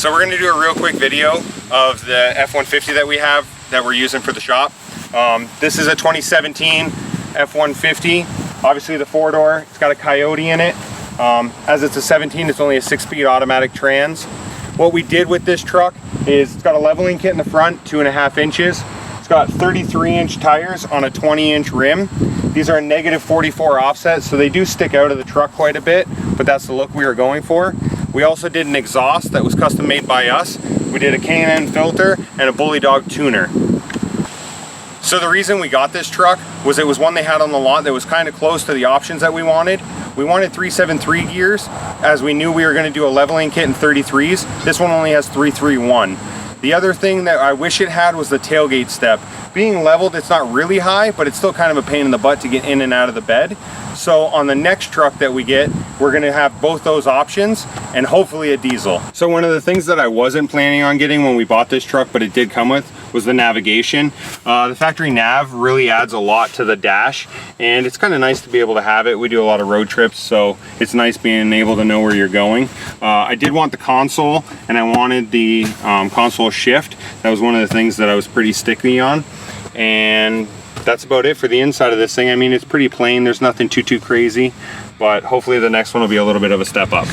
So we're gonna do a real quick video of the F-150 that we have that we're using for the shop. This is a 2017 F-150. Obviously the 4-door, it's got a Coyote in it. As it's a 17, it's only a 6-speed automatic trans. What we did with this truck is it's got a leveling kit in the front, 2.5 inches. It's got 33-inch tires on a 20-inch rim. These are a -44 offset, so they do stick out of the truck quite a bit, but that's the look we were going for. We also did an exhaust that was custom made by us. We did a K&N filter and a Bully Dog tuner. So the reason we got this truck was it was one they had on the lot that was kind of close to the options that we wanted. We wanted 373 gears, as we knew we were going to do a leveling kit in 33s. This one only has 331. The other thing that I wish it had was the tailgate step. Being leveled, it's not really high, but it's still kind of a pain in the butt to get in and out of the bed. So on the next truck that we get, we're gonna have both those options and hopefully a diesel. So one of the things that I wasn't planning on getting when we bought this truck, but it did come with, was the navigation. The factory nav really adds a lot to the dash, and it's kind of nice to be able to have it. We do a lot of road trips, so it's nice being able to know where you're going. I did want the console, and I wanted the console shift. That was one of the things that I was pretty sticky on. And that's about it for the inside of this thing. I mean, it's pretty plain. There's nothing too crazy, but hopefully the next one will be a little bit of a step up.